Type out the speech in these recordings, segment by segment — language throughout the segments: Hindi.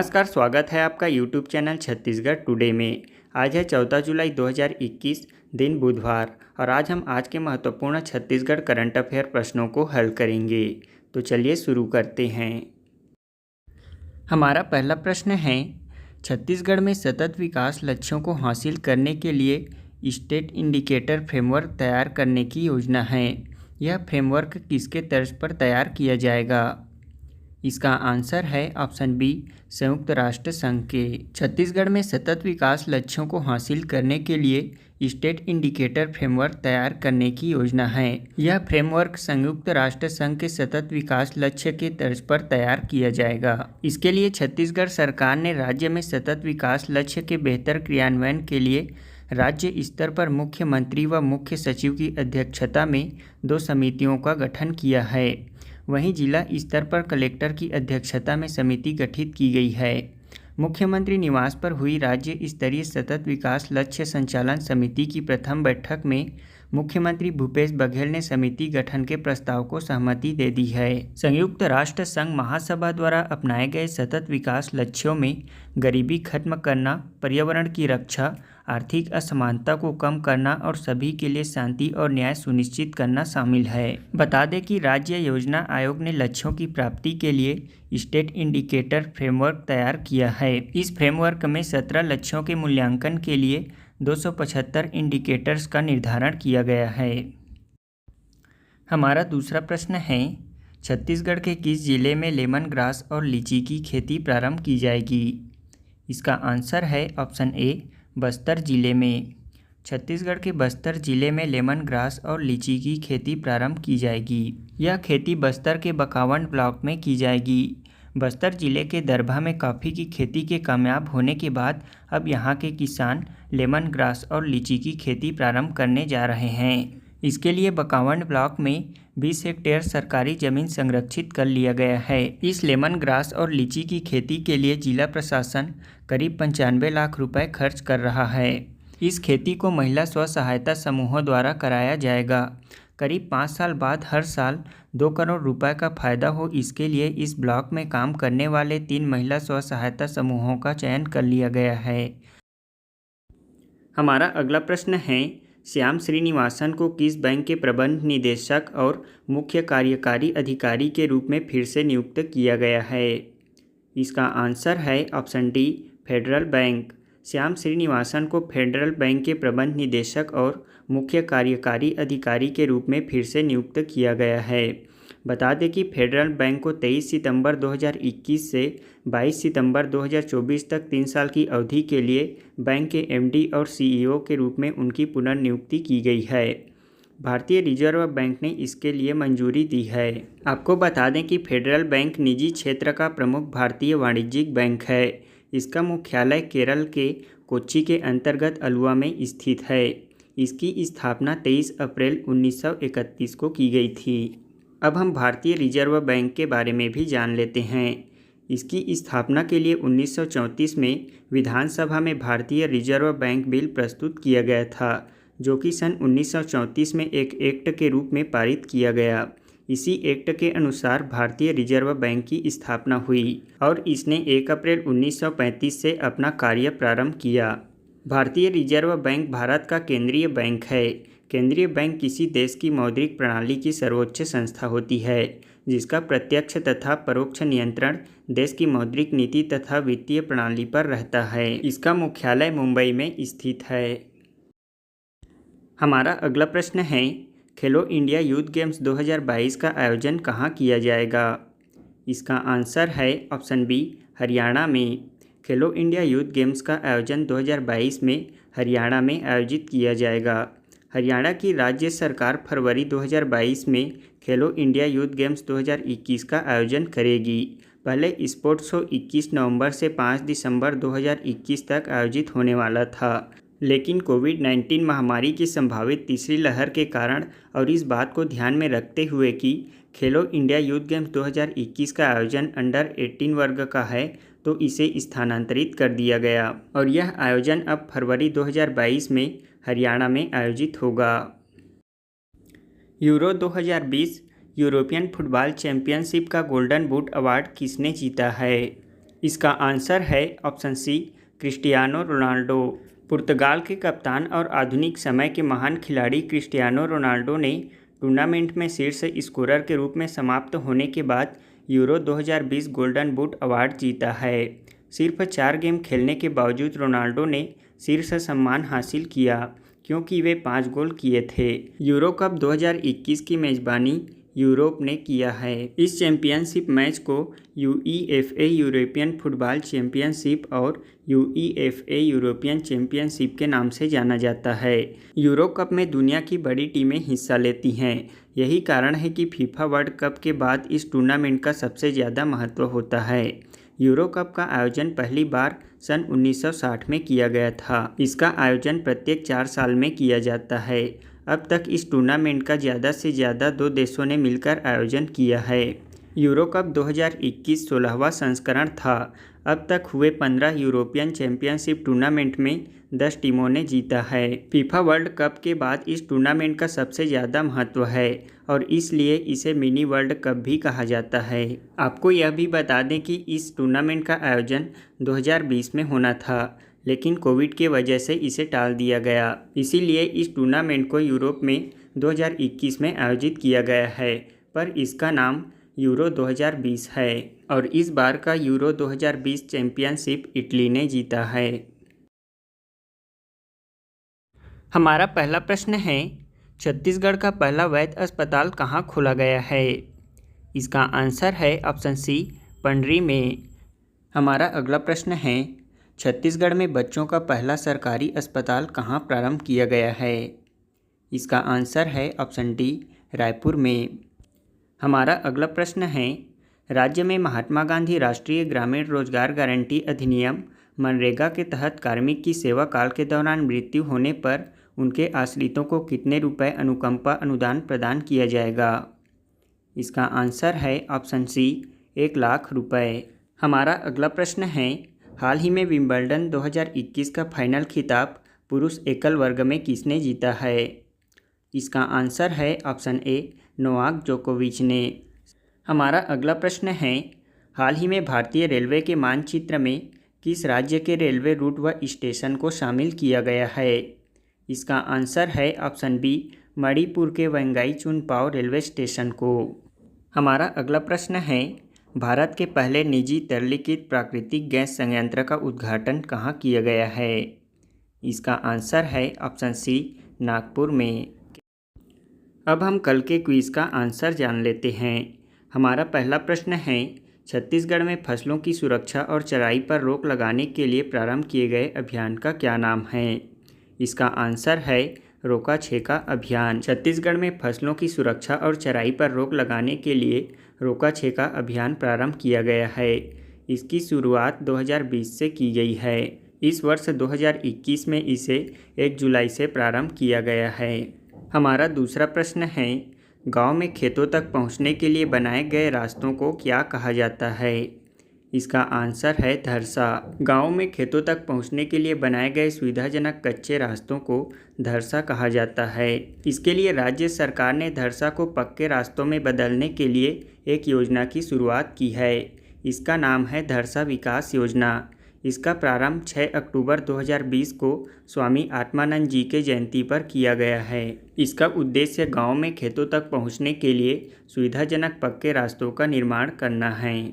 नमस्कार, स्वागत है आपका यूट्यूब चैनल छत्तीसगढ़ टुडे में। आज है 14 जुलाई 2021, दिन बुधवार, और आज हम के महत्वपूर्ण छत्तीसगढ़ करंट अफेयर प्रश्नों को हल करेंगे। तो चलिए शुरू करते हैं। हमारा पहला प्रश्न है, छत्तीसगढ़ में सतत विकास लक्ष्यों को हासिल करने के लिए स्टेट इंडिकेटर फ्रेमवर्क तैयार करने की योजना है। यह फ्रेमवर्क किसके तर्ज पर तैयार किया जाएगा? इसका आंसर है ऑप्शन बी, संयुक्त राष्ट्र संघ के। छत्तीसगढ़ में सतत विकास लक्ष्यों को हासिल करने के लिए स्टेट इंडिकेटर फ्रेमवर्क तैयार करने की योजना है। यह फ्रेमवर्क संयुक्त राष्ट्र संघ के सतत विकास लक्ष्य के तर्ज पर तैयार किया जाएगा। इसके लिए छत्तीसगढ़ सरकार ने राज्य में सतत विकास लक्ष्य के बेहतर क्रियान्वयन के लिए राज्य स्तर पर मुख्यमंत्री व मुख्य सचिव की अध्यक्षता में 2 समितियों का गठन किया है। वहीं जिला स्तर पर कलेक्टर की अध्यक्षता में समिति गठित की गई है। मुख्यमंत्री निवास पर हुई राज्य स्तरीय सतत विकास लक्ष्य संचालन समिति की प्रथम बैठक में मुख्यमंत्री भूपेश बघेल ने समिति गठन के प्रस्ताव को सहमति दे दी है। संयुक्त राष्ट्र संघ महासभा द्वारा अपनाए गए सतत विकास लक्ष्यों में गरीबी खत्म करना, पर्यावरण की रक्षा, आर्थिक असमानता को कम करना और सभी के लिए शांति और न्याय सुनिश्चित करना शामिल है। बता दें कि राज्य योजना आयोग ने लक्ष्यों की प्राप्ति के लिए स्टेट इंडिकेटर फ्रेमवर्क तैयार किया है। इस फ्रेमवर्क में 17 लक्ष्यों के मूल्यांकन के लिए 275 इंडिकेटर्स का निर्धारण किया गया है। हमारा दूसरा प्रश्न है, छत्तीसगढ़ के किस जिले में लेमन ग्रास और लीची की खेती प्रारंभ की जाएगी? इसका आंसर है ऑप्शन ए, बस्तर जिले में। छत्तीसगढ़ के बस्तर जिले में लेमन ग्रास और लीची की खेती प्रारंभ की जाएगी। यह खेती बस्तर के बकावंड ब्लॉक में की जाएगी। बस्तर जिले के दरभा में कॉफ़ी की खेती के कामयाब होने के बाद अब यहाँ के किसान लेमन ग्रास और लीची की खेती प्रारंभ करने जा रहे हैं। इसके लिए बकावंड ब्लॉक में 20 हेक्टेयर सरकारी जमीन संरक्षित कर लिया गया है। इस लेमन ग्रास और लीची की खेती के लिए जिला प्रशासन करीब 95 लाख रुपए खर्च कर रहा है। इस खेती को महिला स्व सहायता समूहों द्वारा कराया जाएगा। करीब 5 साल बाद हर साल 2 करोड़ रुपए का फायदा हो, इसके लिए इस ब्लॉक में काम करने वाले 3 महिला स्व सहायता समूहों का चयन कर लिया गया है। हमारा अगला प्रश्न है, श्याम श्रीनिवासन को किस बैंक के प्रबंध निदेशक और मुख्य कार्यकारी अधिकारी के रूप में फिर से नियुक्त किया गया है? इसका आंसर है option D, federal bank. Shyam Srinivasan को फेडरल बैंक के प्रबंध निदेशक और मुख्य कार्यकारी अधिकारी के रूप में फिर से नियुक्त किया गया है। बता दें कि फेडरल बैंक को 23 सितंबर 2021 से 22 सितंबर 2024 तक 3 साल की अवधि के लिए बैंक के एमडी और सीईओ के रूप में उनकी पुनर्नियुक्ति की गई है। भारतीय रिजर्व बैंक ने इसके लिए मंजूरी दी है। आपको बता दें कि फेडरल बैंक निजी क्षेत्र का प्रमुख भारतीय वाणिज्यिक बैंक है। इसका मुख्यालय केरल के कोच्चि के अंतर्गत अलुवा में स्थित है। इसकी स्थापना 23 अप्रैल 1931 को की गई थी। अब हम भारतीय रिजर्व बैंक के बारे में भी जान लेते हैं। इसकी स्थापना के लिए 1934 में विधानसभा में भारतीय रिजर्व बैंक बिल प्रस्तुत किया गया था, जो कि सन 1934 में एक एक्ट के रूप में पारित किया गया। इसी एक्ट के अनुसार भारतीय रिजर्व बैंक की स्थापना हुई और इसने 1 अप्रैल 1935 से अपना कार्य प्रारंभ किया। भारतीय रिजर्व बैंक भारत का केंद्रीय बैंक है। केंद्रीय बैंक किसी देश की मौद्रिक प्रणाली की सर्वोच्च संस्था होती है, जिसका प्रत्यक्ष तथा परोक्ष नियंत्रण देश की मौद्रिक नीति तथा वित्तीय प्रणाली पर रहता है। इसका मुख्यालय मुंबई में स्थित है। हमारा अगला प्रश्न है, खेलो इंडिया यूथ गेम्स 2022 का आयोजन कहाँ किया जाएगा? इसका आंसर है ऑप्शन बी, हरियाणा में। खेलो इंडिया यूथ गेम्स का आयोजन 2022 में हरियाणा में आयोजित किया जाएगा। हरियाणा की राज्य सरकार फरवरी 2022 में खेलो इंडिया यूथ गेम्स 2021 का आयोजन करेगी। पहले स्पोर्ट्स शो 21 नवंबर से 5 दिसंबर 2021 तक आयोजित होने वाला था, लेकिन कोविड-19 महामारी की संभावित तीसरी लहर के कारण और इस बात को ध्यान में रखते हुए कि खेलो इंडिया यूथ गेम्स 2021 का आयोजन अंडर 18 वर्ग का है, तो इसे स्थानांतरित कर दिया गया और यह आयोजन अब फरवरी 2022 में हरियाणा में आयोजित होगा। यूरो 2020 यूरोपियन फुटबॉल चैंपियनशिप का गोल्डन बूट अवार्ड किसने जीता है? इसका आंसर है ऑप्शन सी, क्रिस्टियानो रोनाल्डो। पुर्तगाल के कप्तान और आधुनिक समय के महान खिलाड़ी क्रिस्टियानो रोनाल्डो ने टूर्नामेंट में शीर्ष स्कोरर के रूप में समाप्त होने के बाद यूरो 2020 गोल्डन बूट अवार्ड जीता है। सिर्फ 4 गेम खेलने के बावजूद रोनाल्डो ने शीर्ष सम्मान हासिल किया क्योंकि वे 5 गोल किए थे। यूरो कप 2021 की मेज़बानी यूरोप ने किया है। इस चैंपियनशिप मैच को यूईएफए यूरोपियन फुटबॉल चैंपियनशिप और यूईएफए यूरोपियन चैंपियनशिप के नाम से जाना जाता है। यूरो कप में दुनिया की बड़ी टीमें हिस्सा लेती हैं। यही कारण है कि फीफा वर्ल्ड कप के बाद इस टूर्नामेंट का सबसे ज़्यादा महत्व होता है। यूरो कप का आयोजन पहली बार सन 1960 में किया गया था। इसका आयोजन प्रत्येक 4 साल में किया जाता है। अब तक इस टूर्नामेंट का ज़्यादा से ज़्यादा 2 देशों ने मिलकर आयोजन किया है। यूरो कप 2021 16वां संस्करण था। अब तक हुए 15 यूरोपियन चैंपियनशिप टूर्नामेंट में 10 टीमों ने जीता है। फीफा वर्ल्ड कप के बाद इस टूर्नामेंट का सबसे ज़्यादा महत्व है और इसलिए इसे मिनी वर्ल्ड कप भी कहा जाता है। आपको यह भी बता दें कि इस टूर्नामेंट का आयोजन 2020 में होना था, लेकिन कोविड की वजह से इसे टाल दिया गया। इसीलिए इस टूर्नामेंट को यूरोप में 2021 में आयोजित किया गया है, पर इसका नाम यूरो 2020 है और इस बार का यूरो 2020 चैंपियनशिप इटली ने जीता है। हमारा पहला प्रश्न है, छत्तीसगढ़ का पहला वैध अस्पताल कहाँ खोला गया है? इसका आंसर है ऑप्शन सी, पंडरी में। हमारा अगला प्रश्न है, छत्तीसगढ़ में बच्चों का पहला सरकारी अस्पताल कहाँ प्रारंभ किया गया है? इसका आंसर है ऑप्शन डी, रायपुर में। हमारा अगला प्रश्न है, राज्य में महात्मा गांधी राष्ट्रीय ग्रामीण रोजगार गारंटी अधिनियम मनरेगा के तहत कार्मिक की सेवा काल के दौरान मृत्यु होने पर उनके आश्रितों को कितने रुपए अनुकंपा अनुदान प्रदान किया जाएगा? इसका आंसर है ऑप्शन सी, 1 लाख रुपए। हमारा अगला प्रश्न है, हाल ही में विंबलडन 2021 का फाइनल खिताब पुरुष एकल वर्ग में किसने जीता है? इसका आंसर है ऑप्शन ए, नोवाक जोकोविच ने। हमारा अगला प्रश्न है, हाल ही में भारतीय रेलवे के मानचित्र में किस राज्य के रेलवे रूट व स्टेशन को शामिल किया गया है? इसका आंसर है ऑप्शन बी, मणिपुर के वंगाई चुनपाओ रेलवे स्टेशन को। हमारा अगला प्रश्न है, भारत के पहले निजी तरलीकृत प्राकृतिक गैस संयंत्र का उद्घाटन कहाँ किया गया है? इसका आंसर है ऑप्शन सी, नागपुर में। अब हम कल के क्विज का आंसर जान लेते हैं। हमारा पहला प्रश्न है, छत्तीसगढ़ में फसलों की सुरक्षा और चराई पर रोक लगाने के लिए प्रारंभ किए गए अभियान का क्या नाम है? इसका आंसर है रोका छेका अभियान। छत्तीसगढ़ में फसलों की सुरक्षा और चराई पर रोक लगाने के लिए रोका छेका अभियान प्रारंभ किया गया है। इसकी शुरुआत 2020 से की गई है। इस वर्ष 2021 में इसे 1 जुलाई से प्रारंभ किया गया है। हमारा दूसरा प्रश्न है, गांव में खेतों तक पहुंचने के लिए बनाए गए रास्तों को क्या कहा जाता है? इसका आंसर है धरसा। गांव में खेतों तक पहुंचने के लिए बनाए गए सुविधाजनक कच्चे रास्तों को धरसा कहा जाता है। इसके लिए राज्य सरकार ने धरसा को पक्के रास्तों में बदलने के लिए एक योजना की शुरुआत की है। इसका नाम है धरसा विकास योजना। इसका प्रारंभ 6 अक्टूबर 2020 को स्वामी आत्मानंद जी के जयंती पर किया गया है। इसका उद्देश्य गांव में खेतों तक पहुंचने के लिए सुविधाजनक पक्के रास्तों का निर्माण करना है।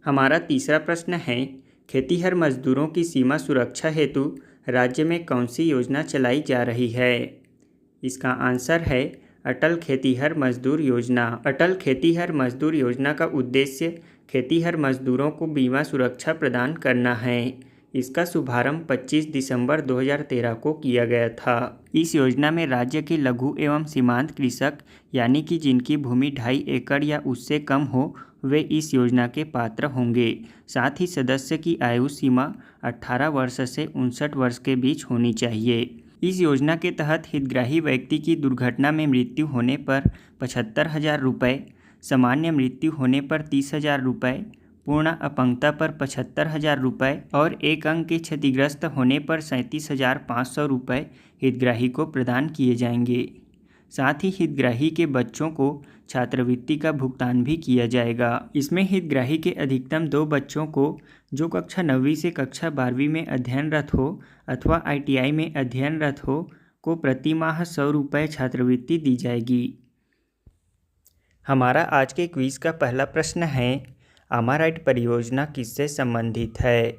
हमारा तीसरा प्रश्न है, खेतीहर मजदूरों की सीमा सुरक्षा हेतु राज्य में कौन सी योजना चलाई जा रही है? इसका आंसर है अटल खेतीहर मजदूर योजना। अटल खेतीहर मजदूर योजना का उद्देश्य खेतीहर मजदूरों को बीमा सुरक्षा प्रदान करना है। इसका शुभारंभ 25 दिसंबर 2013 को किया गया था। इस योजना में राज्य के लघु एवं सीमांत कृषक यानी कि जिनकी भूमि 2.5 एकड़ या उससे कम हो वे इस योजना के पात्र होंगे। साथ ही सदस्य की आयु सीमा 18 वर्ष से 59 वर्ष के बीच होनी चाहिए। इस योजना के तहत हितग्राही व्यक्ति की दुर्घटना में मृत्यु होने पर 75,000 रुपये, सामान्य मृत्यु होने पर 30,000 रुपये, पूर्ण अपंगता पर 75,000 रुपये और एक अंग के क्षतिग्रस्त होने पर 37,500 रुपये हितग्राही को प्रदान किए जाएंगे। साथ ही हितग्राही के बच्चों को छात्रवृत्ति का भुगतान भी किया जाएगा। इसमें हितग्राही के अधिकतम 2 बच्चों को जो कक्षा 9वीं से कक्षा 12वीं में अध्ययनरत हो अथवा ITI में अध्ययनरत हो को प्रति माह 100 रुपये छात्रवृत्ति दी जाएगी। हमारा आज के क्विज़ का पहला प्रश्न है, अमाराइट परियोजना किससे संबंधित है।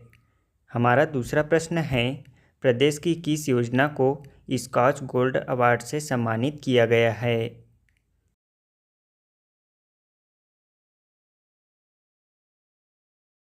हमारा दूसरा प्रश्न है, प्रदेश की किस योजना को स्कॉच गोल्ड अवार्ड से सम्मानित किया गया है।